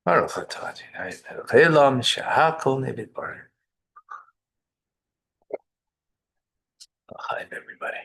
ברוך אתה אדוני מלך העולם שהכל נהיה בדברו. Hi, everybody.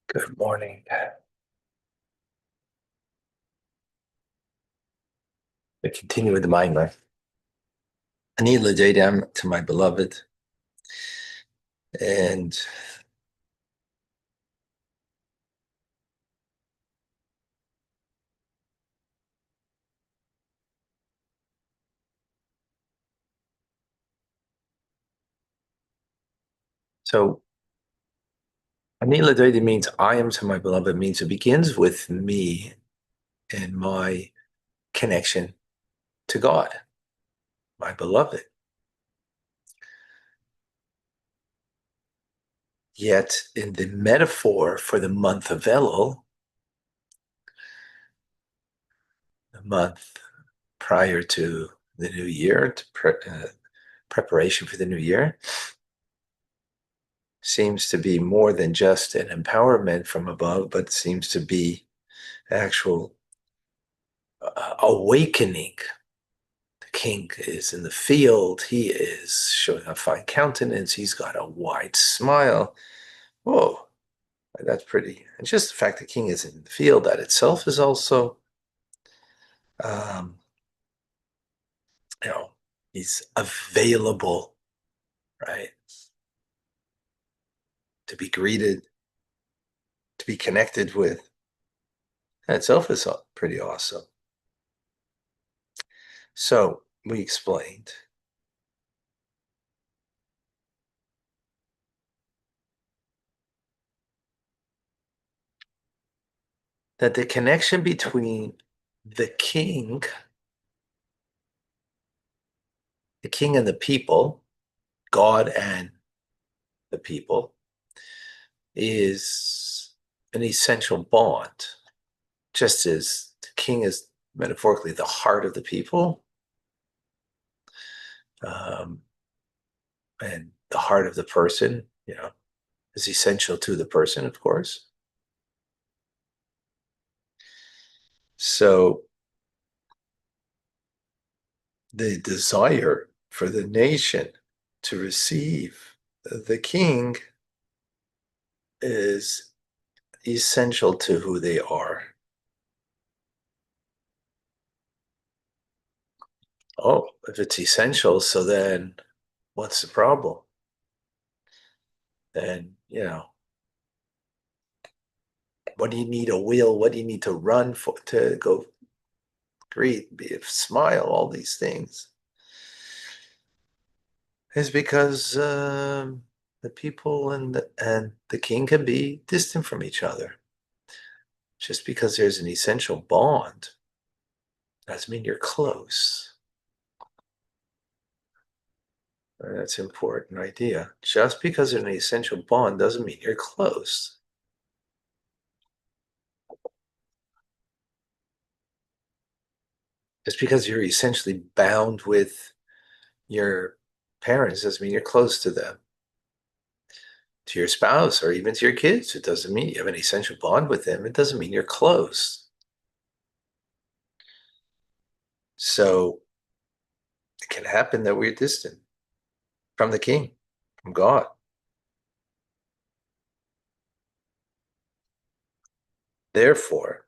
Good morning. We continue with the Mimer. Ani l'daydam to my beloved. And so Ani l'daydam means I am to my beloved, means it begins with me and my connection to God, my beloved. Yet in the metaphor for the month of Elul, the month prior to the new year, preparation for the new year, seems to be more than just an empowerment from above, but seems to be actual awakening. The king is in the field. He is showing a fine countenance. He's got a wide smile. Whoa, that's pretty. And just the fact the king is in the field, that itself is also, um, you know, he's available, right? To be greeted, to be connected with. That itself is pretty awesome. So we explained that the connection between the king and the people, God and the people, is an essential bond. Just as the king is metaphorically the heart of the people, um, and the heart of the person, is essential to the person, of course. So the desire for the nation to receive the king is essential to who they are. Oh, if it's essential, so then what's the problem? Then, what do you need a wheel? What do you need to run for to go greet, be a smile, all these things? Is because the people and the king can be distant from each other. Just because there's an essential bond doesn't mean you're close. That's an important idea. Just because there's an essential bond doesn't mean you're close. Just because you're essentially bound with your parents doesn't mean you're close to them. To your spouse or even to your kids, it doesn't mean you have an essential bond with them. It doesn't mean you're close. So it can happen that we're distant from the king, from God. Therefore,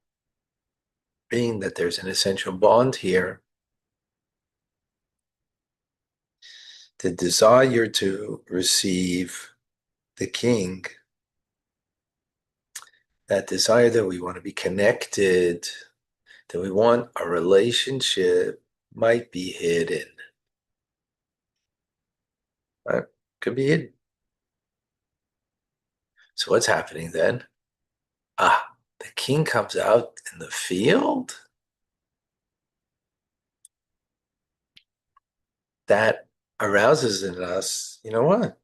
being that there's an essential bond here, the desire to receive the king, that desire that we want to be connected, that we want a relationship, might be hidden. Right? Could be hidden. So what's happening then? The king comes out in the field? That arouses in us, you know what?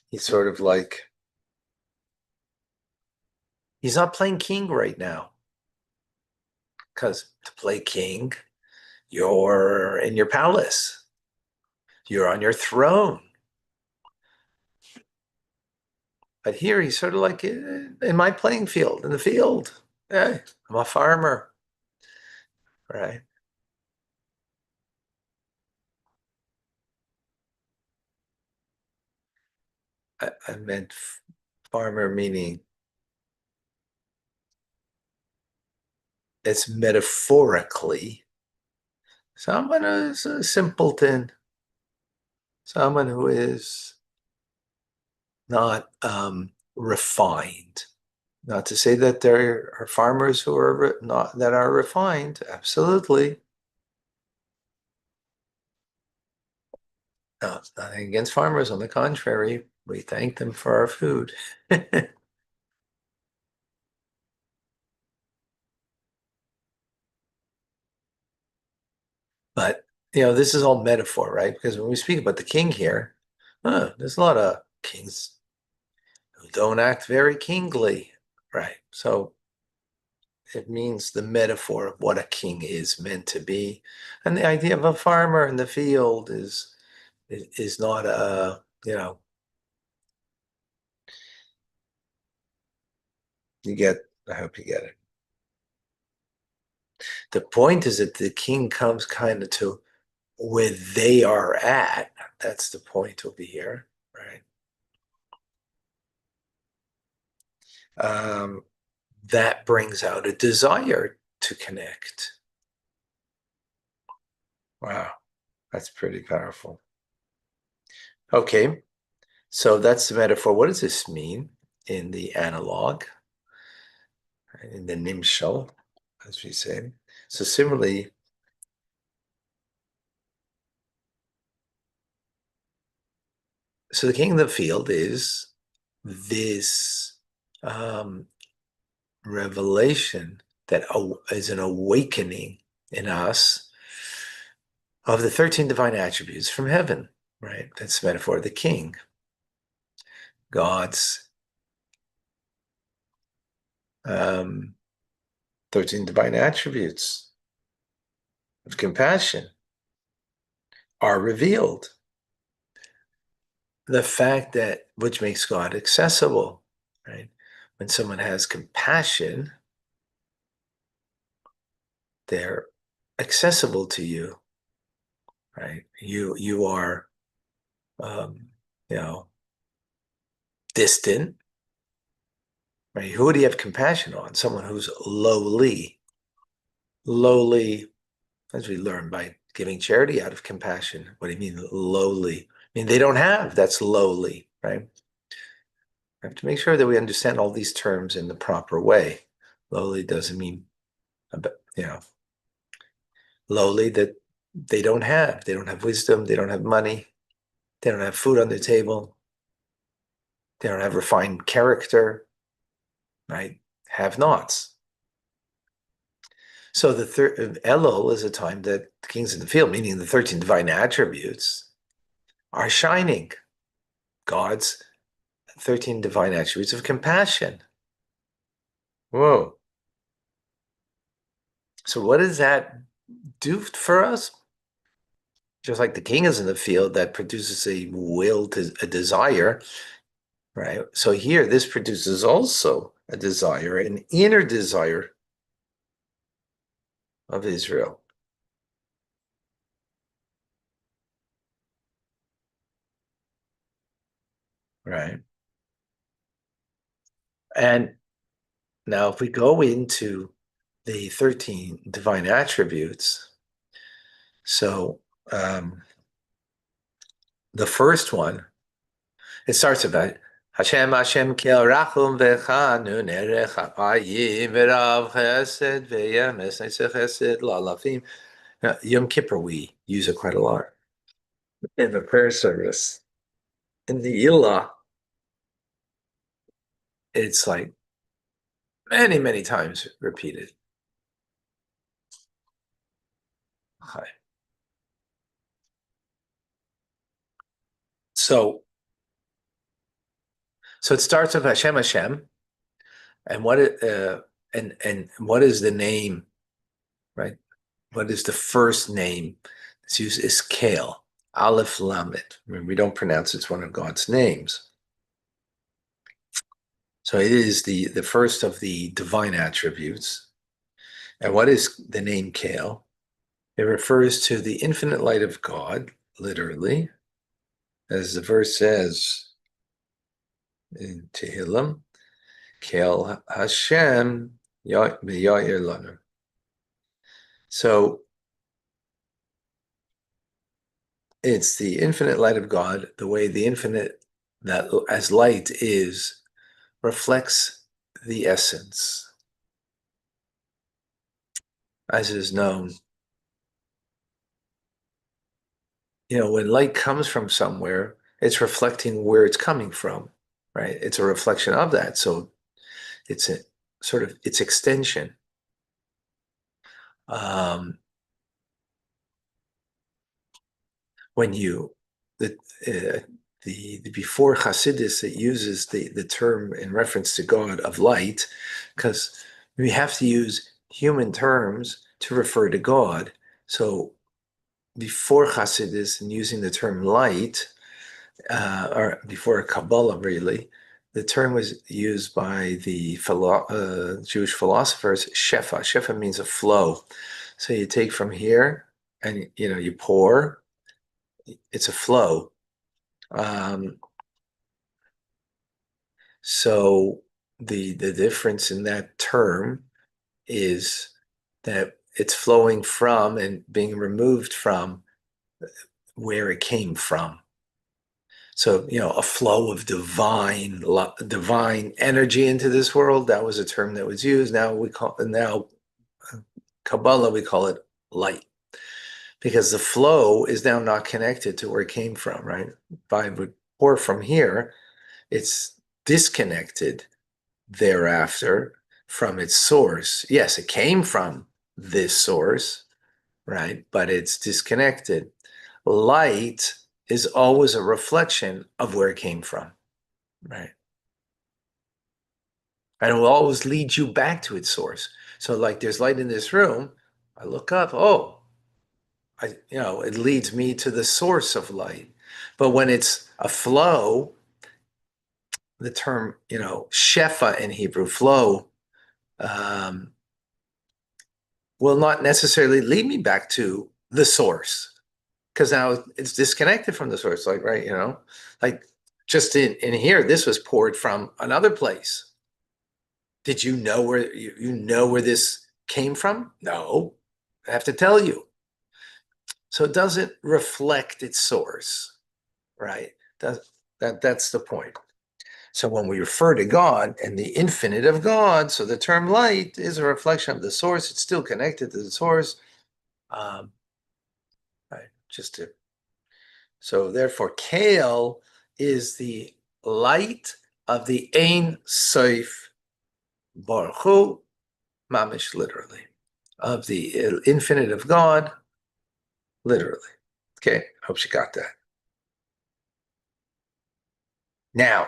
He's sort of like, he's not playing king right now. Because to play king, you're in your palace. You're on your throne. But here he's sort of like in my playing field, in the field. Hey, I'm a farmer. right? I meant farmer meaning it's metaphorically someone who's a simpleton, someone who is not refined. Not to say that there are farmers who are not that are refined. Absolutely, no, nothing against farmers. On the contrary, we thank them for our food. But this is all metaphor, right? Because when we speak about the king here, there's a lot of kings who don't act very kingly, right? So it means the metaphor of what a king is meant to be, and the idea of a farmer in the field is not a you get. I hope you get it. The point is that the king comes kind of to where they are at. That's the point over here, right? Um, that brings out a desire to connect. Wow, that's pretty powerful. Okay, so that's the metaphor. What does this mean in the analog, in the nimshal, as we say? So similarly, so the king of the field is this um, revelation that is an awakening in us of the 13 divine attributes from heaven, right? That's the metaphor of the king. God's 13 divine attributes of compassion are revealed. The fact that, which makes God accessible, right? When someone has compassion, they're accessible to you, right? You are, um, you know, distant, right? Who do you have compassion on? Someone who's lowly. Lowly, as we learn by giving charity out of compassion. What do you mean lowly? I mean, they don't have, that's lowly, right? We have to make sure that we understand all these terms in the proper way. Lowly doesn't mean, lowly that they don't have wisdom, they don't have money, they don't have food on their table, they don't have refined character, right? Have nots. So the Elul is a time that the kings in the field, meaning the 13 divine attributes, are shining. God's 13 divine attributes of compassion. Whoa. So what does that do for us? Just like the king is in the field, that produces a will to a desire, right? So here, this produces also a desire, an inner desire of Israel, right? And now if we go into the 13 divine attributes, so the first one, it starts about Hashem kel rachum v'chanu nerech ha'ayim v'rav chesed v'yemes netzeh chesed la'alafim. Now, Yom Kippur, we use it quite a lot in the prayer service. In the Ilah, it's like many, many times repeated. Okay. So, so it starts with Hashem Hashem, and and what is the name, right? What is the first name? It's used is Kale, Aleph Lamed. I mean, we don't pronounce it's one of God's names. So it is the first of the divine attributes. And what is the name Kale? It refers to the infinite light of God, literally, as the verse says in Tehillim, Kale Hashem Ya'ir Lanu. So it's the infinite light of God, the way the infinite, that as light is, reflects the essence. As is known, when light comes from somewhere, it's reflecting where it's coming from, right? It's a reflection of that. So it's a sort of its extension. When you the before Chassidus, it uses the term in reference to God of light, because we have to use human terms to refer to God. So before Chassidus and using the term light, or before Kabbalah, really, the term was used by the Jewish philosophers, shefa. Shefa means a flow. So you take from here and you pour. It's a flow. So the difference in that term is that it's flowing from and being removed from where it came from. So, a flow of divine energy into this world, that was a term that was used. Now Kabbalah, we call it light, because the flow is now not connected to where it came from, right? If I would pour from here, it's disconnected thereafter from its source. Yes, it came from this source, right? But it's disconnected. Light is always a reflection of where it came from, right? And it will always lead you back to its source. So like there's light in this room, I look up, it leads me to the source of light. But when it's a flow, the term, shefa in Hebrew, flow, will not necessarily lead me back to the source, because now it's disconnected from the source. Like, right, like just in here, this was poured from another place. Did you know where this came from? No, I have to tell you. So it doesn't reflect its source, right? That's the point. So when we refer to God and the infinite of God, so the term light is a reflection of the source. It's still connected to the source. Right. So therefore, Kale is the light of the Ein Sof Baruch Hu, mamish, literally, of the infinite of God, literally. Okay, hope you got that. Now,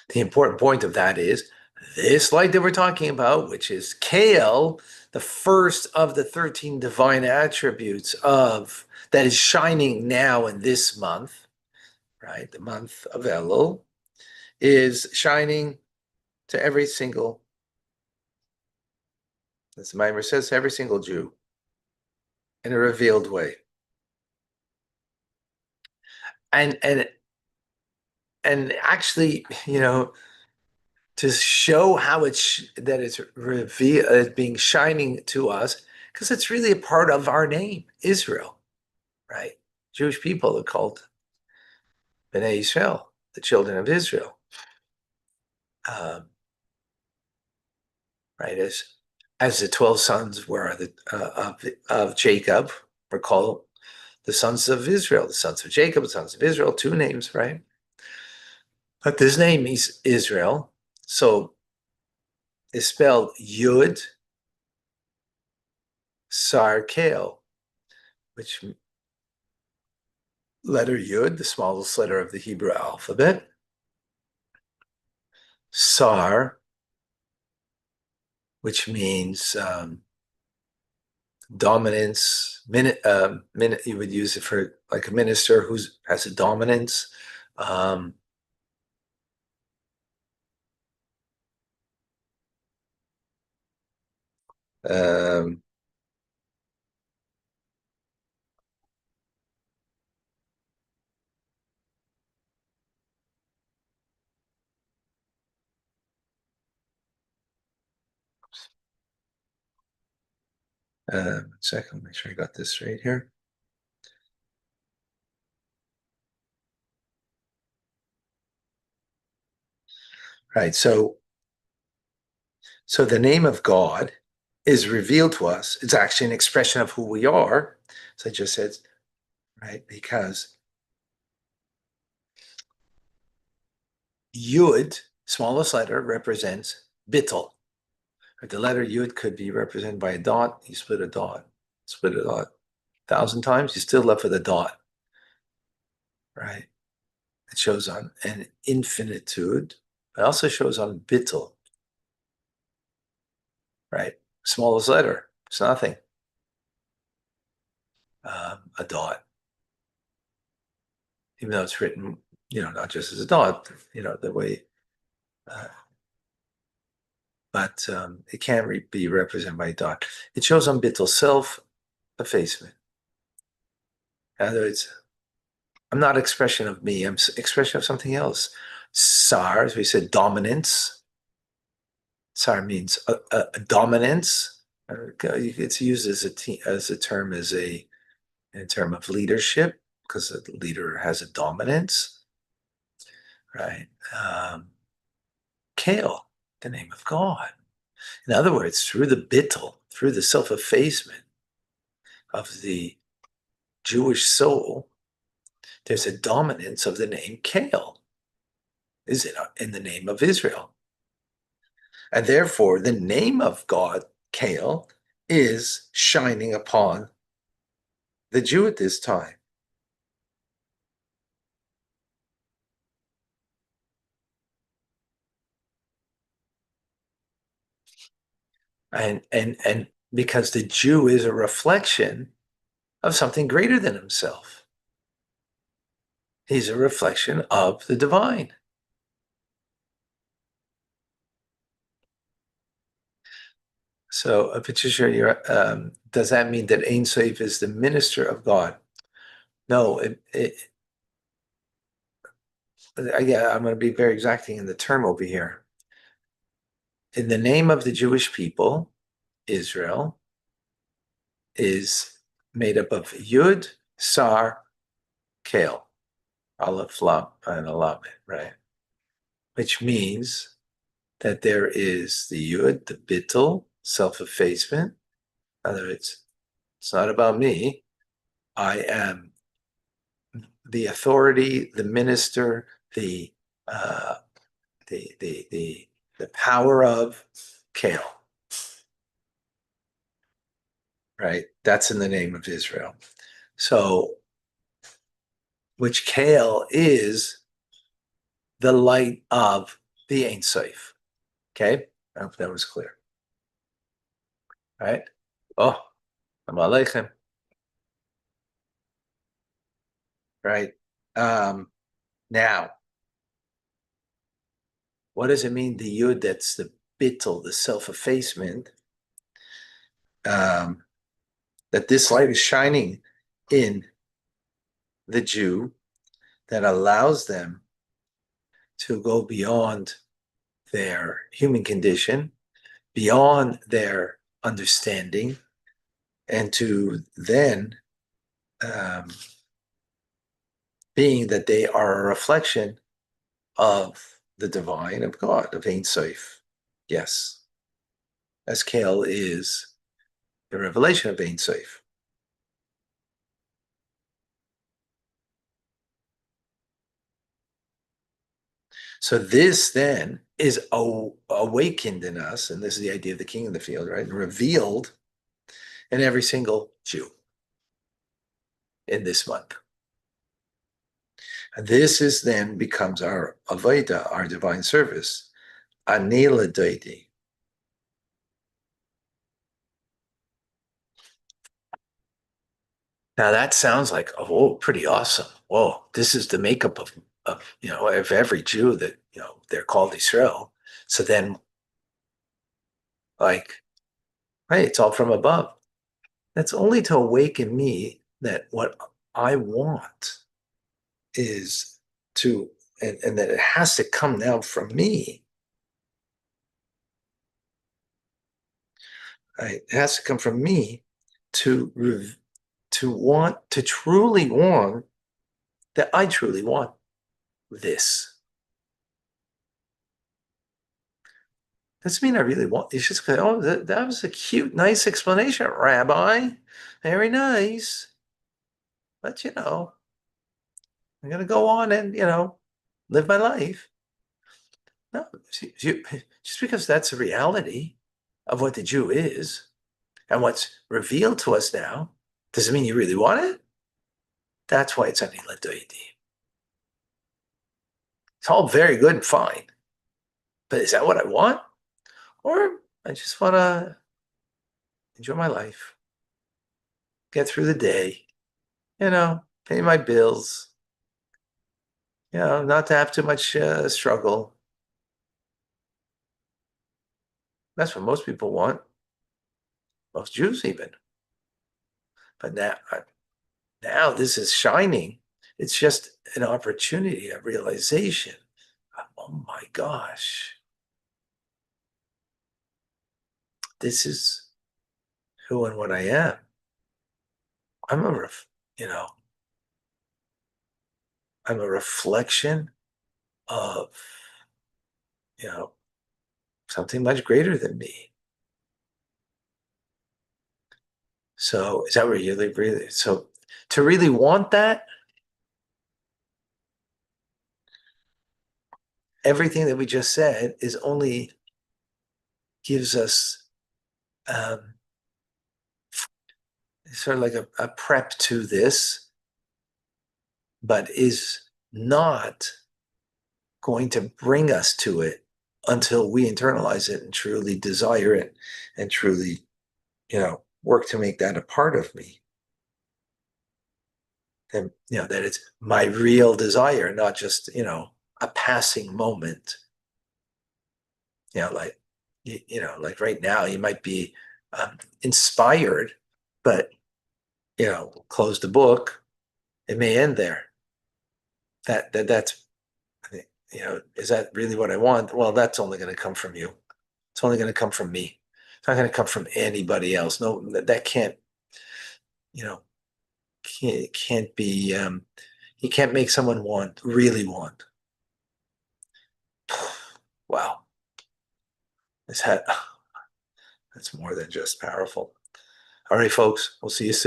the important point of that is this light that we're talking about, which is Kale, the first of the 13 divine attributes that is shining now in this month, right? The month of Elul is shining to every single, as the Mimer says, every single Jew in a revealed way. And actually, to show how that it's revealed, being shining to us, because it's really a part of our name, Israel, right? Jewish people are called Bnei Israel, the children of Israel, right? As the 12 sons were of Jacob, were called the sons of Israel, the sons of Jacob, the sons of Israel, two names, right? But this name is Israel, so it's spelled Yud Sar Kale, which letter Yud, the smallest letter of the Hebrew alphabet, Sar, which means dominance. You would use it for like a minister who has a dominance. Um, one second, make sure I got this straight here. Right. So the name of God is revealed to us. It's actually an expression of who we are. So I just said, right, because Yud, smallest letter, represents bittul. The letter Yud could be represented by a dot. You split a dot 1,000 times, you're still left with a dot, right? It shows on an infinitude. It also shows on bittul, right? Smallest letter, it's nothing. A dot, even though it's written, not just as a dot, the way, uh, but it can't be represented by a dot. It shows on bittul, self-effacement. In other words, I'm not expression of me, I'm expression of something else. Sar, as we said, dominance. Sar means a dominance. It's used as a term in term of leadership, because a leader has a dominance, right? Kale, the name of God. In other words, through the bittul, through the self-effacement of the Jewish soul, there's a dominance of the name Kale, is it in the name of Israel? And therefore, the name of God, Kale, is shining upon the Jew at this time. And because the Jew is a reflection of something greater than himself. He's a reflection of the divine. So, Patricia, does that mean that Ein Sof is the minister of God? No, yeah, I'm going to be very exacting in the term over here. In the name of the Jewish people, Israel is made up of Yud, Sar, Kale, Aleph, Lam, and Alam, right? Which means that there is the Yud, the Bittul, self-effacement. In other words, it's not about me. I am the authority, the minister, the uh, the power of Kale, right? That's in the name of Israel. So, which Kale is the light of the Ein Sof. Okay, I hope that was clear. Right? Oh, I'm Aleichem. Right. Now, what does it mean? The Yud, that's the bittul, the self-effacement. Um, that this light is shining in the Jew, that allows them to go beyond their human condition, beyond their understanding, and to then, um, being that they are a reflection of the divine, of God, of Ein Sof. Yes, as Kale is the revelation of Ein Sof. So this then is awakened in us, and this is the idea of the king of the field, right? And revealed in every single Jew in this month. And this is then becomes our avodah, our divine service, anila deity. Now that sounds like, oh, pretty awesome. Whoa, this is the makeup of every Jew that they're called Israel. So then, like, Right? It's all from above. That's only to awaken me that what I want is to, and that it has to come down from me. Right? It has to come from me to want to truly want that I truly want this. Doesn't mean I really want. It's just oh, that was a cute, nice explanation, Rabbi. Very nice. But I'm gonna go on and live my life. No, just because that's the reality of what the Jew is and what's revealed to us now, doesn't mean you really want it. That's why it's only Ladoidi. It's all very good and fine, but is that what I want? Or I just want to enjoy my life, get through the day, pay my bills, not to have too much struggle. That's what most people want, most Jews even. But now this is shining. It's just an opportunity, a realization. Oh my gosh, this is who and what I am. I'm a, you know, I'm a reflection of, you know, something much greater than me. So is that where you live? Really? So to really want that, everything that we just said is only gives us um, sort of like a prep to this, but is not going to bring us to it until we internalize it and truly desire it and truly, work to make that a part of me. And, that it's my real desire, not just, a passing moment. Like, like right now, you might be inspired, but, close the book, it may end there. That's, is that really what I want? Well, that's only going to come from you. It's only going to come from me. It's not going to come from anybody else. No, that can't, you know, can't be. You can't make someone really want. Wow, this had that's more than just powerful. All right, folks, we'll see you soon.